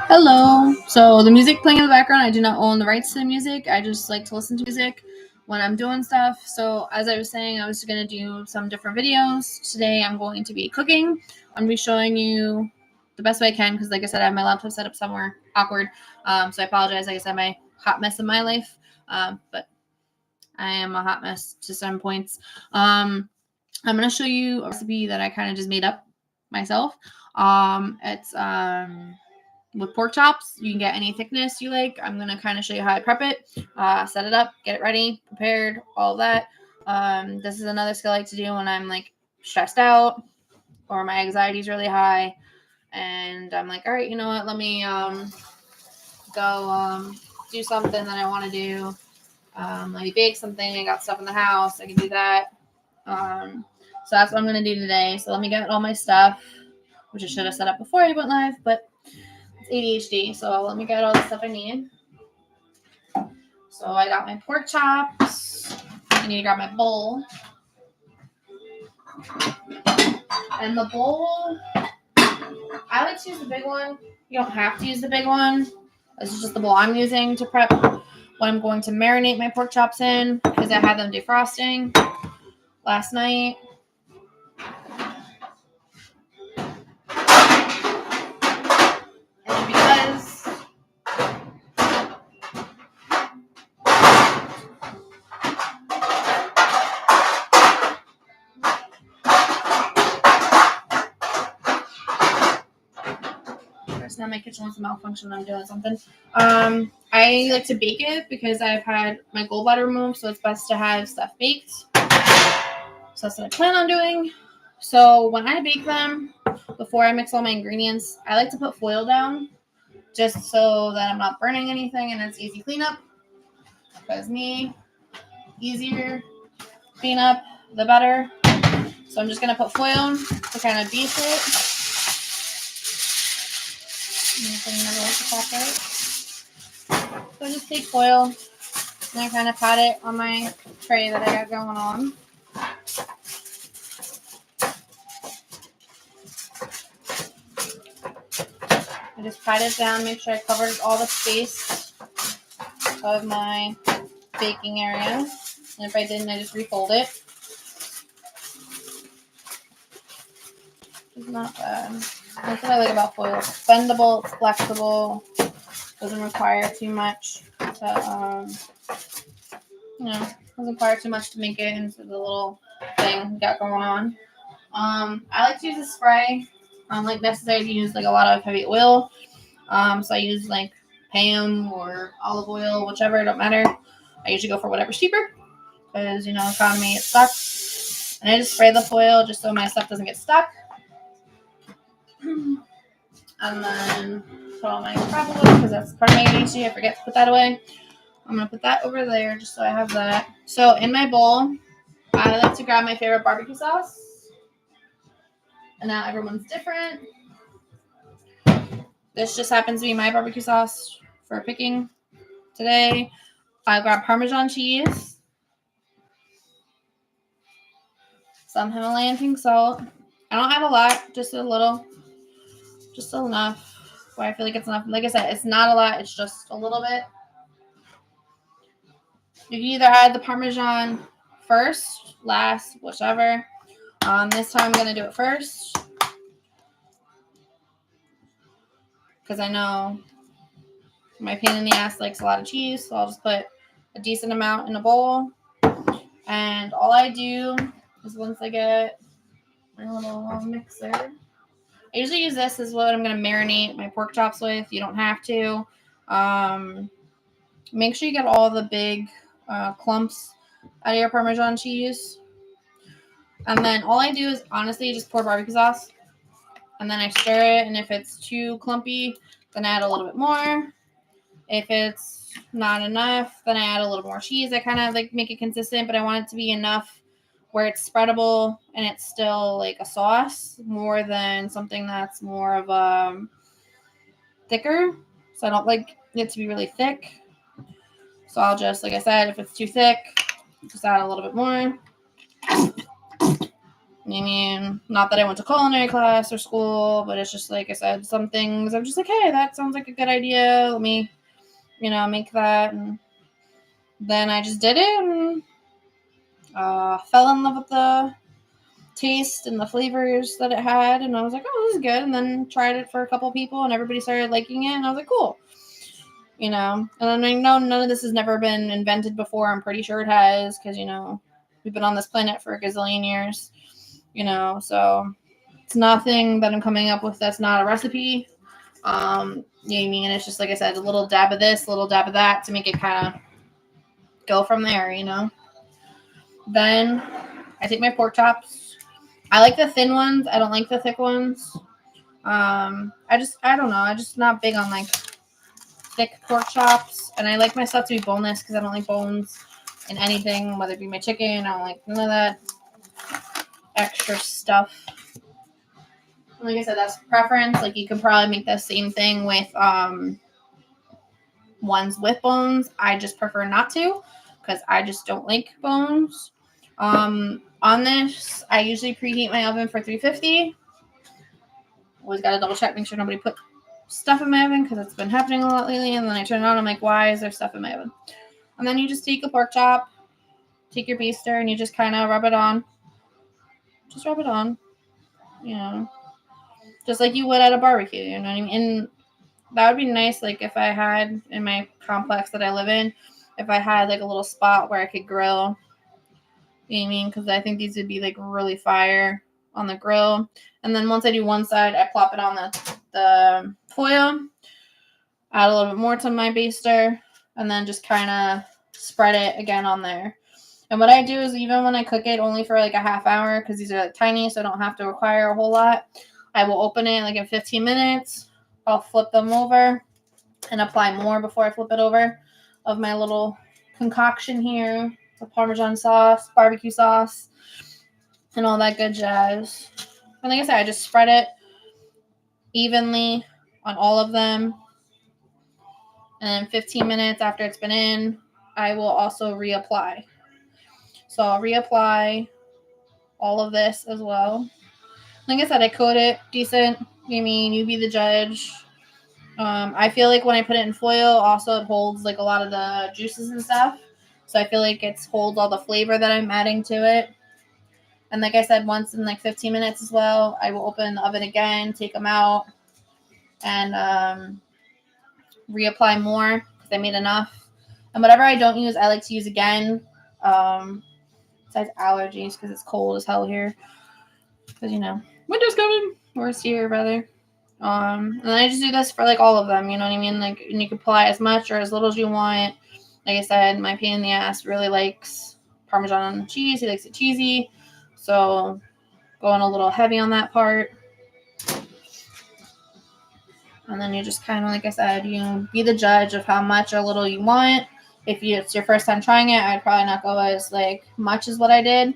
Hello. So the music playing in the background, I do not own the rights to the music. I just like to listen to music when I'm doing stuff. So as I was saying, I was going to do some different videos. Today I'm going to be cooking. I'm going to be showing you the best way I can because like I said, I have my laptop set up somewhere awkward. So I apologize. Like I said, my hot mess of my life. But I am a hot mess to some points. I'm going to show you a recipe that I kind of just made up myself. It's with pork chops. You can get any thickness you like. I'm going to kind of show you how I prep it, set it up, get it ready, prepared, all of that. This is another skill I like to do when I'm like stressed out or my anxiety is really high. And I'm like, all right, you know what? Let me go do something that I want to do. Let me bake something. I got stuff in the house. I can do that. So that's what I'm going to do today. So let me get all my stuff, which I should have set up before I went live, but it's ADHD. So let me get all the stuff I need. So I got my pork chops. I need to grab my bowl. And the bowl, I like to use the big one. You don't have to use the big one. This is just the bowl I'm using to prep what I'm going to marinate my pork chops in because I had them defrosting last night. And because now my kitchen wants to malfunction when I'm doing something. I like to bake it because I've had my gallbladder removed, so it's best to have stuff baked. So that's what I plan on doing. So when I bake them, before I mix all my ingredients, I like to put foil down just so that I'm not burning anything and it's easy cleanup. Because easier cleanup, the better. So I'm just going to put foil to kind of beat it. So I just take foil and I kind of pat it on my tray that I got going on. I just pat it down, make sure I covered all the space of my baking area. And if I didn't, I just refold it. It's not bad. That's what I like about foil. It's bendable, it's flexible, doesn't require too much to, doesn't require too much to make it into the little thing we got going on. I like to use a spray. Like necessary to use like a lot of heavy oil. So I use like Pam or olive oil, whichever, it don't matter. I usually go for whatever's cheaper because, economy, it sucks. And I just spray the foil just so my stuff doesn't get stuck. And then put all my crap away because that's part of my ADHD. I forget to put that away. I'm going to put that over there just so I have that. So in my bowl, I like to grab my favorite barbecue sauce. And now everyone's different. This just happens to be my barbecue sauce for picking today. I grab Parmesan cheese, some Himalayan pink salt. I don't have a lot, just a little, just enough where I feel like it's enough. Like I said, it's not a lot, it's just a little bit. You can either add the Parmesan first, last, whichever. This time I'm going to do it first because I know my pain in the ass likes a lot of cheese, so I'll just put a decent amount in a bowl. And all I do is once I get my little mixer, I usually use this as what I'm going to marinate my pork chops with. You don't have to. Make sure you get all the big clumps out of your Parmesan cheese. And then all I do is honestly just pour barbecue sauce. And then I stir it. And if it's too clumpy, then I add a little bit more. If it's not enough, then I add a little more cheese. I kind of like make it consistent, but I want it to be enough where it's spreadable and it's still like a sauce more than something that's more of a thicker. So I don't like it to be really thick. So I'll just, like I said, if it's too thick, just add a little bit more. And I mean, not that I went to culinary class or school, but it's just like I said, some things I'm just like, hey, that sounds like a good idea. Let me, make that. And then I just did it and fell in love with the taste and the flavors that it had. And I was like, oh, this is good. And then tried it for a couple people and everybody started liking it. And I was like, cool. And then I know none of this has never been invented before. I'm pretty sure it has because, we've been on this planet for a gazillion years, so it's nothing that I'm coming up with that's not a recipe. It's just, like I said, a little dab of this, a little dab of that to make it kind of go from there, Then I take my pork chops. I like the thin ones. I don't like the thick ones. I don't know. I'm just not big on, like, thick pork chops, and I like my stuff to be boneless because I don't like bones in anything, whether it be my chicken. I don't like none of that extra stuff. And like I said, that's preference. Like, you could probably make the same thing with ones with bones. I just prefer not to because I just don't like bones. On this, I usually preheat my oven for 350. Always got to double check, make sure nobody put stuff in my oven because it's been happening a lot lately. And then I turn it on, I'm like, why is there stuff in my oven? And then you just take a pork chop, take your baster, and you just kind of rub it on. Just rub it on, just like you would at a barbecue, you know what I mean? And that would be nice, like, if I had in my complex that I live in, if I had, like, a little spot where I could grill, you know what I mean? Because I think these would be, like, really fire on the grill. And then once I do one side, I plop it on the foil, add a little bit more to my baster, and then just kind of spread it again on there. And what I do is, even when I cook it only for like a half hour, because these are like tiny, so I don't have to require a whole lot, I will open it like in 15 minutes. I'll flip them over and apply more before I flip it over of my little concoction here, the Parmesan sauce, barbecue sauce, and all that good jazz. And like I said, I just spread it evenly on all of them. And 15 minutes after it's been in, I will also reapply. So I'll reapply all of this as well. Like I said, I coat it decent. I mean, you be the judge. I feel like when I put it in foil, also it holds like a lot of the juices and stuff. So I feel like it holds all the flavor that I'm adding to it. And like I said, once in like 15 minutes as well, I will open the oven again, take them out, and reapply more because I made enough. And whatever I don't use, I like to use again. Besides allergies, because it's cold as hell here. Because, winter's coming. Or it's here, rather. And then I just do this for, like, all of them, you know what I mean? Like, and you can apply as much or as little as you want. Like I said, my pain in the ass really likes Parmesan cheese. He likes it cheesy. So, going a little heavy on that part. And then you just kind of, like I said, be the judge of how much or little you want. If it's your first time trying it, I'd probably not go as, like, much as what I did.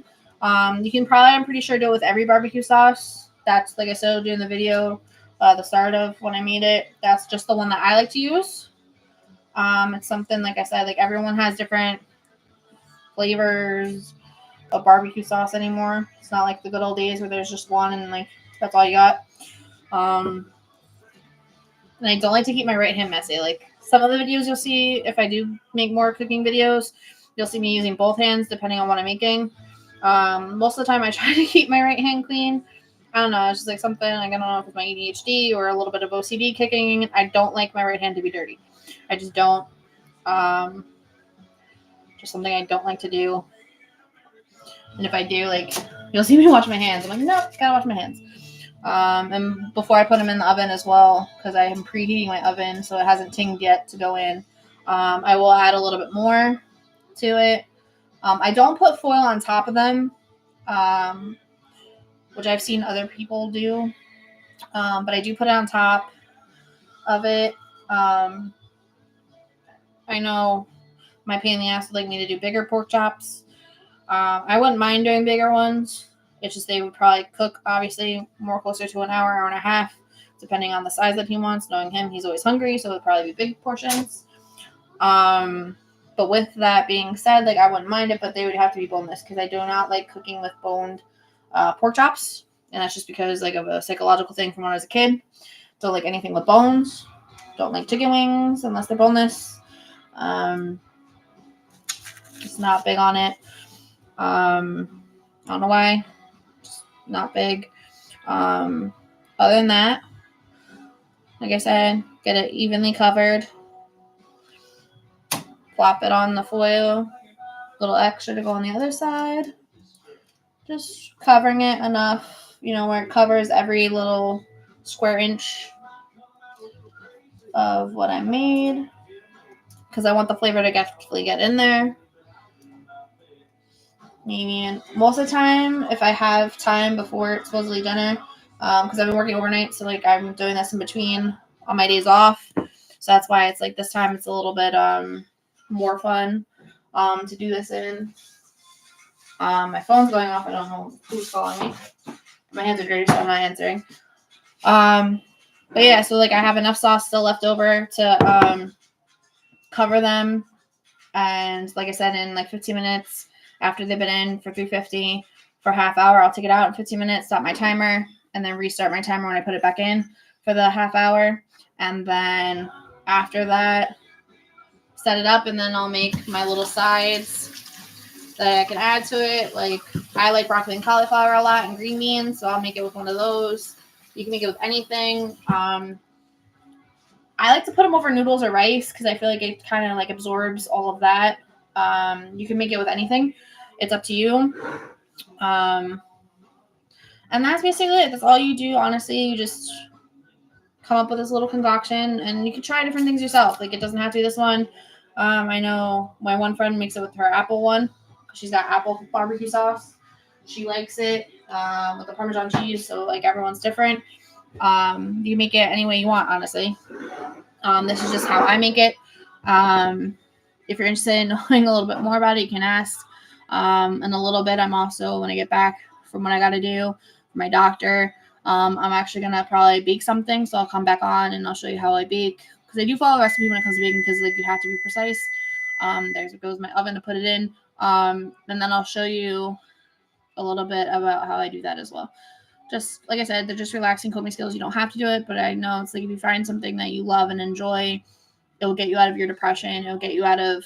You can probably, I'm pretty sure, do it with every barbecue sauce. That's, like I said, doing the video, the start of when I made it. That's just the one that I like to use. It's something, like I said, like, everyone has different flavors of barbecue sauce anymore. It's not like the good old days where there's just one and, like, that's all you got. And I don't like to keep my right hand messy. Like, some of the videos you'll see, if I do make more cooking videos, you'll see me using both hands depending on what I'm making. Most of the time I try to keep my right hand clean. I don't know. It's just like something, like, I don't know if it's my ADHD or a little bit of OCD kicking. I don't like my right hand to be dirty. I just don't. Just something I don't like to do. And if I do, like, you'll see me wash my hands. I'm like, nope, gotta wash my hands. And before I put them in the oven as well, because I am preheating my oven so it hasn't tinged yet to go in, I will add a little bit more to it. I don't put foil on top of them, which I've seen other people do, but I do put it on top of it. I know my pain in the ass would like me to do bigger pork chops. I wouldn't mind doing bigger ones. It's just they would probably cook, obviously, more closer to an hour and a half, depending on the size that he wants. Knowing him, he's always hungry, so it would probably be big portions. But with that being said, like, I wouldn't mind it, but they would have to be boneless because I do not like cooking with boned pork chops, and that's just because like of a psychological thing from when I was a kid. Don't like anything with bones. Don't like chicken wings unless they're boneless. Just not big on it. I don't know why. Just not big. Other than that, like I said, get it evenly covered. Plop it on the foil. A little extra to go on the other side. Just covering it enough, where it covers every little square inch of what I made. Because I want the flavor to actually get in there. Maybe most of the time, if I have time before it's supposedly dinner, because I've been working overnight, so like I'm doing this in between on my days off. So that's why it's like this time it's a little bit more fun to do this in. My phone's going off. I don't know who's calling me. My hands are dirty, so I'm not answering. But yeah, so like I have enough sauce still left over to cover them. And like I said, in like 15 minutes after they've been in for 350 for a half hour, I'll take it out in 15 minutes, stop my timer, and then restart my timer when I put it back in for the half hour. And then after that, set it up, and then I'll make my little sides that I can add to it. Like I like broccoli and cauliflower a lot and green beans, so I'll make it with one of those. You can make it with anything. I like to put them over noodles or rice because I feel like it kind of like absorbs all of that. You can make it with anything. It's up to you. And that's basically it. That's all you do, honestly. You just come up with this little concoction, and you can try different things yourself. Like, it doesn't have to be this one. I know my one friend makes it with her apple one. She's got apple barbecue sauce. She likes it with the Parmesan cheese, so, like, everyone's different. You make it any way you want, honestly. This is just how I make it. If you're interested in knowing a little bit more about it, you can ask. In a little bit, I'm also, when I get back from what I got to do for my doctor, I'm actually going to probably bake something. So I'll come back on and I'll show you how I bake. Because I do follow a recipe when it comes to baking because like you have to be precise. There goes my oven to put it in. And then I'll show you a little bit about how I do that as well. Just like I said, they're just relaxing coping skills. You don't have to do it, but I know it's like if you find something that you love and enjoy, it'll get you out of your depression. It'll get you out of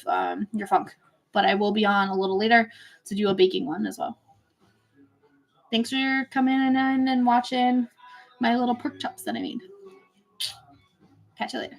your funk. But I will be on a little later to do a baking one as well. Thanks for coming in and watching my little pork chops that I made. Catch you later.